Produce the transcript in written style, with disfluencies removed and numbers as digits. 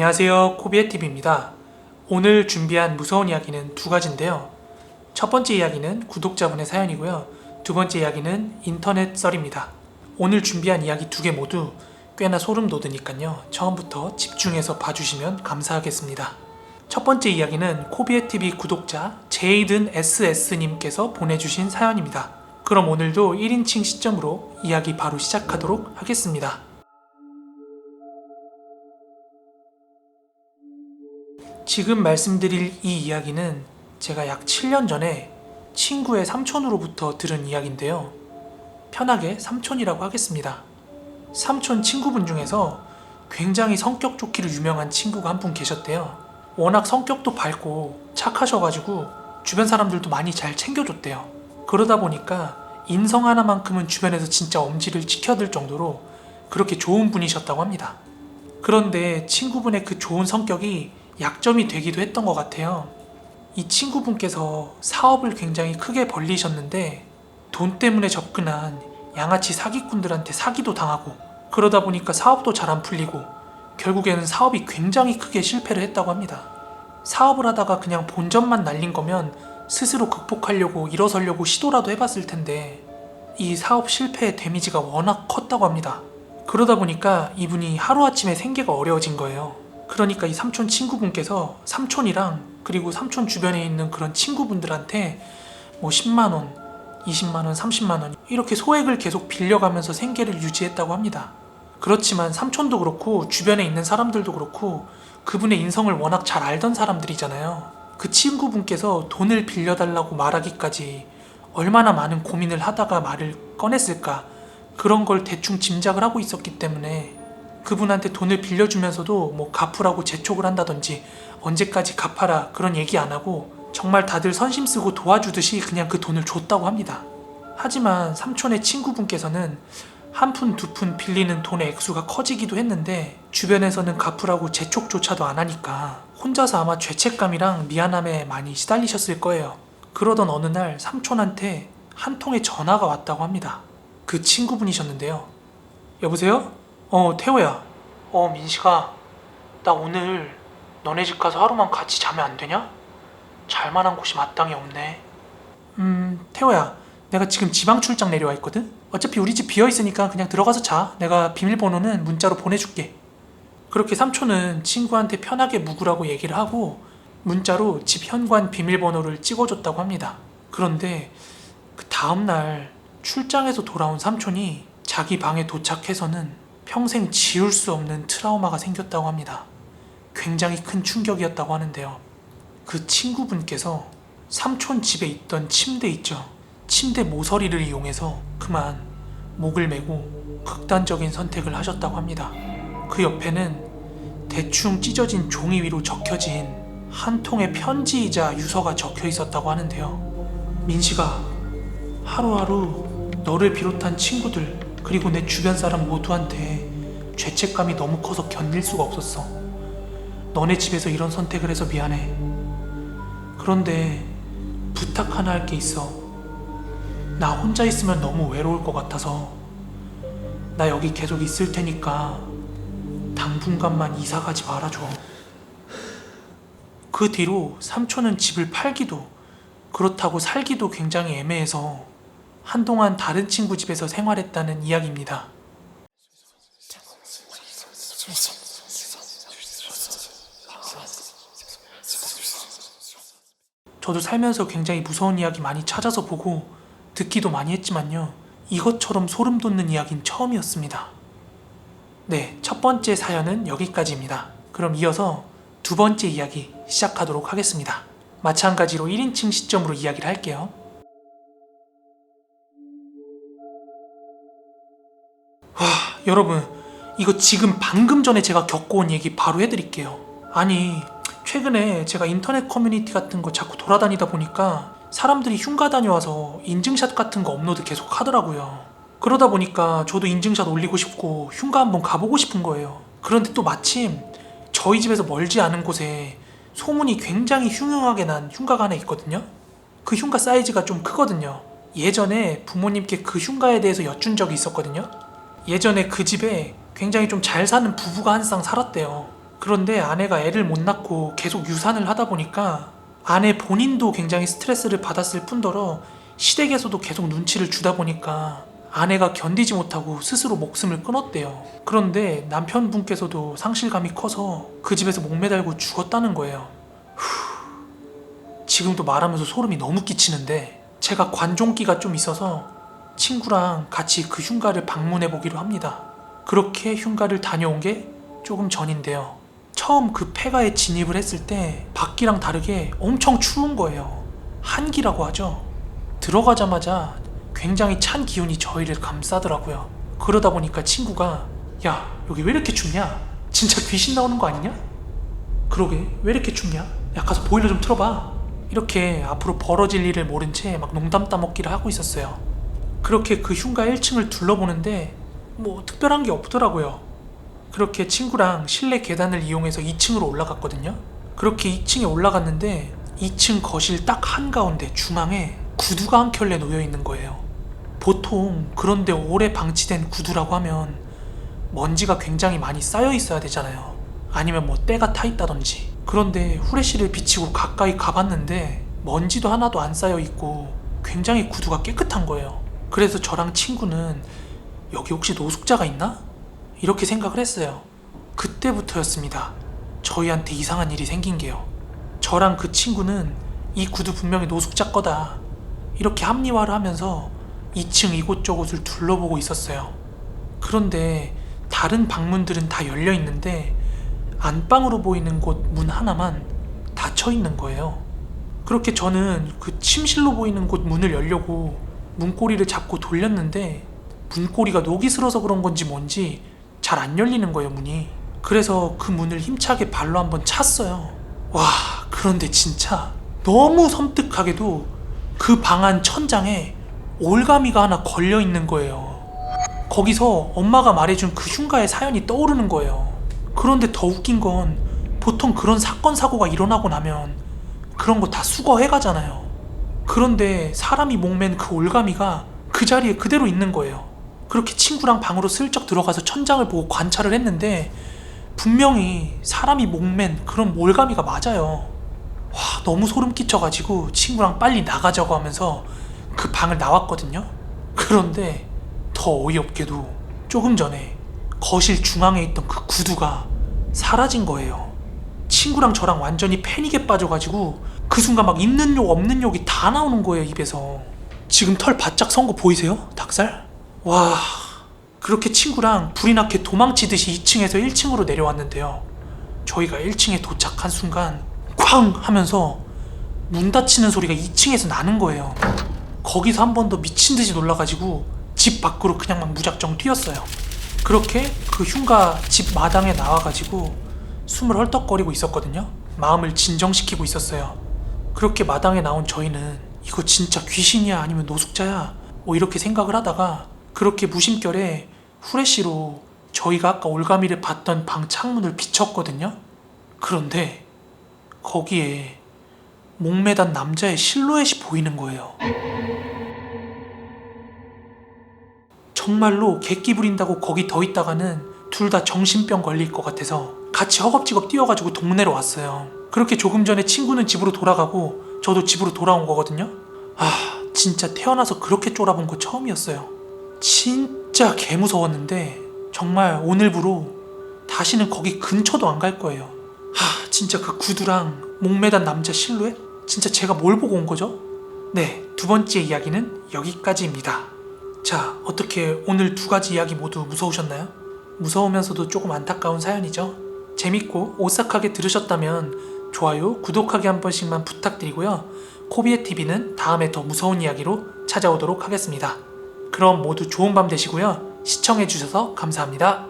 안녕하세요, 코비애TV입니다. 오늘 준비한 무서운 이야기는 두 가지인데요. 첫 번째 이야기는 구독자분의 사연이고요. 두 번째 이야기는 인터넷 썰입니다. 오늘 준비한 이야기 두 개 모두 꽤나 소름 돋으니까요. 처음부터 집중해서 봐주시면 감사하겠습니다. 첫 번째 이야기는 코비애TV 구독자 제이든 SS님께서 보내주신 사연입니다. 그럼 오늘도 1인칭 시점으로 이야기 바로 시작하도록 하겠습니다. 지금 말씀드릴 이 이야기는 제가 약 7년 전에 친구의 삼촌으로부터 들은 이야기인데요. 편하게 삼촌이라고 하겠습니다. 삼촌 친구분 중에서 굉장히 성격 좋기로 유명한 친구가 한 분 계셨대요. 워낙 성격도 밝고 착하셔가지고 주변 사람들도 많이 잘 챙겨줬대요. 그러다 보니까 인성 하나만큼은 주변에서 진짜 엄지를 치켜들 정도로 그렇게 좋은 분이셨다고 합니다. 그런데 친구분의 그 좋은 성격이 약점이 되기도 했던 것 같아요. 이 친구분께서 사업을 굉장히 크게 벌리셨는데 돈 때문에 접근한 양아치 사기꾼들한테 사기도 당하고, 그러다 보니까 사업도 잘 안 풀리고 결국에는 사업이 굉장히 크게 실패를 했다고 합니다. 사업을 하다가 그냥 본전만 날린 거면 스스로 극복하려고 일어서려고 시도라도 해봤을 텐데 이 사업 실패의 데미지가 워낙 컸다고 합니다. 그러다 보니까 이분이 하루아침에 생계가 어려워진 거예요. 그러니까 이 삼촌 친구분께서 삼촌이랑 그리고 삼촌 주변에 있는 그런 친구분들한테 뭐 10만원, 20만원, 30만원 이렇게 소액을 계속 빌려가면서 생계를 유지했다고 합니다. 그렇지만 삼촌도 그렇고 주변에 있는 사람들도 그렇고 그분의 인성을 워낙 잘 알던 사람들이잖아요. 그 친구분께서 돈을 빌려달라고 말하기까지 얼마나 많은 고민을 하다가 말을 꺼냈을까, 그런 걸 대충 짐작을 하고 있었기 때문에 그분한테 돈을 빌려주면서도 뭐 갚으라고 재촉을 한다든지 언제까지 갚아라 그런 얘기 안 하고 정말 다들 선심 쓰고 도와주듯이 그냥 그 돈을 줬다고 합니다. 하지만 삼촌의 친구분께서는 한 푼 두 푼 빌리는 돈의 액수가 커지기도 했는데 주변에서는 갚으라고 재촉조차도 안 하니까 혼자서 아마 죄책감이랑 미안함에 많이 시달리셨을 거예요. 그러던 어느 날 삼촌한테 한 통의 전화가 왔다고 합니다. 그 친구분이셨는데요. 여보세요? 태호야. 민식아, 나 오늘 너네 집 가서 하루만 같이 자면 안 되냐? 잘만한 곳이 마땅히 없네. 태호야, 내가 지금 지방 출장 내려와 있거든? 어차피 우리 집 비어있으니까 그냥 들어가서 자. 내가 비밀번호는 문자로 보내줄게. 그렇게 삼촌은 친구한테 편하게 묵으라고 얘기를 하고 문자로 집 현관 비밀번호를 찍어줬다고 합니다. 그런데 그 다음날 출장에서 돌아온 삼촌이 자기 방에 도착해서는 평생 지울 수 없는 트라우마가 생겼다고 합니다. 굉장히 큰 충격이었다고 하는데요. 그 친구분께서 삼촌 집에 있던 침대 있죠. 침대 모서리를 이용해서 그만 목을 메고 극단적인 선택을 하셨다고 합니다. 그 옆에는 대충 찢어진 종이 위로 적혀진 한 통의 편지이자 유서가 적혀 있었다고 하는데요. 민식아, 하루하루 너를 비롯한 친구들 그리고 내 주변 사람 모두한테 죄책감이 너무 커서 견딜 수가 없었어. 너네 집에서 이런 선택을 해서 미안해. 그런데 부탁 하나 할 게 있어. 나 혼자 있으면 너무 외로울 것 같아서 나 여기 계속 있을 테니까 당분간만 이사 가지 말아줘. 그 뒤로 삼촌은 집을 팔기도, 그렇다고 살기도 굉장히 애매해서 한동안 다른 친구 집에서 생활했다는 이야기입니다. 저도 살면서 굉장히 무서운 이야기 많이 찾아서 보고 듣기도 많이 했지만요, 이것처럼 소름 돋는 이야기는 처음이었습니다. 네, 첫 번째 사연은 여기까지입니다. 그럼 이어서 두 번째 이야기 시작하도록 하겠습니다. 마찬가지로 1인칭 시점으로 이야기를 할게요. 여러분, 이거 지금 방금 전에 제가 겪어온 얘기 바로 해드릴게요. 아니, 최근에 제가 인터넷 커뮤니티 같은 거 자꾸 돌아다니다 보니까 사람들이 흉가 다녀와서 인증샷 같은 거 업로드 계속 하더라고요. 그러다 보니까 저도 인증샷 올리고 싶고 흉가 한번 가보고 싶은 거예요. 그런데 또 마침 저희 집에서 멀지 않은 곳에 소문이 굉장히 흉흉하게 난 흉가가 하나 있거든요. 그 흉가 사이즈가 좀 크거든요. 예전에 부모님께 그 흉가에 대해서 여쭌 적이 있었거든요. 예전에 그 집에 굉장히 좀 잘 사는 부부가 한 쌍 살았대요. 그런데 아내가 애를 못 낳고 계속 유산을 하다 보니까 아내 본인도 굉장히 스트레스를 받았을 뿐더러 시댁에서도 계속 눈치를 주다 보니까 아내가 견디지 못하고 스스로 목숨을 끊었대요. 그런데 남편분께서도 상실감이 커서 그 집에서 목매달고 죽었다는 거예요. 지금도 말하면서 소름이 너무 끼치는데 제가 관종기가 좀 있어서 친구랑 같이 그 흉가를 방문해 보기로 합니다. 그렇게 흉가를 다녀온 게 조금 전인데요. 처음 그 폐가에 진입을 했을 때 밖이랑 다르게 엄청 추운 거예요. 한기라고 하죠. 들어가자마자 굉장히 찬 기운이 저희를 감싸더라고요. 그러다 보니까 친구가 야, 여기 왜 이렇게 춥냐? 진짜 귀신 나오는 거 아니냐? 그러게 왜 이렇게 춥냐? 야, 가서 보일러 좀 틀어봐. 이렇게 앞으로 벌어질 일을 모른 채 막 농담 따먹기를 하고 있었어요. 그렇게 그 흉가 1층을 둘러보는데 뭐 특별한 게 없더라고요. 그렇게 친구랑 실내 계단을 이용해서 2층으로 올라갔거든요. 그렇게 2층에 올라갔는데 2층 거실 딱 한가운데 중앙에 구두가 한 켤레 놓여 있는 거예요. 보통 그런데 오래 방치된 구두라고 하면 먼지가 굉장히 많이 쌓여 있어야 되잖아요. 아니면 뭐 때가 타 있다든지. 그런데 후레쉬를 비치고 가까이 가봤는데 먼지도 하나도 안 쌓여 있고 굉장히 구두가 깨끗한 거예요. 그래서 저랑 친구는 여기 혹시 노숙자가 있나? 이렇게 생각을 했어요. 그때부터였습니다. 저희한테 이상한 일이 생긴 게요. 저랑 그 친구는 이 구두 분명히 노숙자 거다, 이렇게 합리화를 하면서 2층 이곳저곳을 둘러보고 있었어요. 그런데 다른 방문들은 다 열려 있는데 안방으로 보이는 곳 문 하나만 닫혀 있는 거예요. 그렇게 저는 그 침실로 보이는 곳 문을 열려고 문고리를 잡고 돌렸는데 문고리가 녹이 슬어서 그런 건지 뭔지 잘 안 열리는 거예요, 문이. 그래서 그 문을 힘차게 발로 한번 찼어요. 와, 그런데 진짜 너무 섬뜩하게도 그 방 안 천장에 올가미가 하나 걸려 있는 거예요. 거기서 엄마가 말해준 그 흉가의 사연이 떠오르는 거예요. 그런데 더 웃긴 건 보통 그런 사건 사고가 일어나고 나면 그런 거 다 수거해 가잖아요. 그런데 사람이 목맨 그 올가미가 그 자리에 그대로 있는 거예요. 그렇게 친구랑 방으로 슬쩍 들어가서 천장을 보고 관찰을 했는데 분명히 사람이 목맨 그런 올가미가 맞아요. 와, 너무 소름 끼쳐가지고 친구랑 빨리 나가자고 하면서 그 방을 나왔거든요. 그런데 더 어이없게도 조금 전에 거실 중앙에 있던 그 구두가 사라진 거예요. 친구랑 저랑 완전히 패닉에 빠져가지고 그 순간 막 있는 욕 없는 욕이 다 나오는 거예요, 입에서. 지금 털 바짝 선 거 보이세요? 닭살? 와, 그렇게 친구랑 불이 나게 도망치듯이 2층에서 1층으로 내려왔는데요. 저희가 1층에 도착한 순간 쾅 하면서 문 닫히는 소리가 2층에서 나는 거예요. 거기서 한 번 더 미친 듯이 놀라가지고 집 밖으로 그냥 막 무작정 뛰었어요. 그렇게 그 흉가 집 마당에 나와가지고 숨을 헐떡거리고 있었거든요. 마음을 진정시키고 있었어요. 그렇게 마당에 나온 저희는 이거 진짜 귀신이야 아니면 노숙자야 뭐 이렇게 생각을 하다가 그렇게 무심결에 후레쉬로 저희가 아까 올가미를 봤던 방 창문을 비췄거든요. 그런데 거기에 목매단 남자의 실루엣이 보이는 거예요. 정말로 객기 부린다고 거기 더 있다가는 둘 다 정신병 걸릴 것 같아서 같이 허겁지겁 뛰어가지고 동네로 왔어요. 그렇게 조금 전에 친구는 집으로 돌아가고 저도 집으로 돌아온 거거든요. 아, 진짜 태어나서 그렇게 쫄아본 거 처음이었어요. 진짜 개무서웠는데 정말 오늘부로 다시는 거기 근처도 안 갈 거예요. 아, 진짜 그 구두랑 목매단 남자 실루엣? 진짜 제가 뭘 보고 온 거죠? 네, 두 번째 이야기는 여기까지입니다. 자, 어떻게 오늘 두 가지 이야기 모두 무서우셨나요? 무서우면서도 조금 안타까운 사연이죠. 재밌고 오싹하게 들으셨다면 좋아요, 구독하기 한 번씩만 부탁드리고요. 코비의TV는 다음에 더 무서운 이야기로 찾아오도록 하겠습니다. 그럼 모두 좋은 밤 되시고요. 시청해주셔서 감사합니다.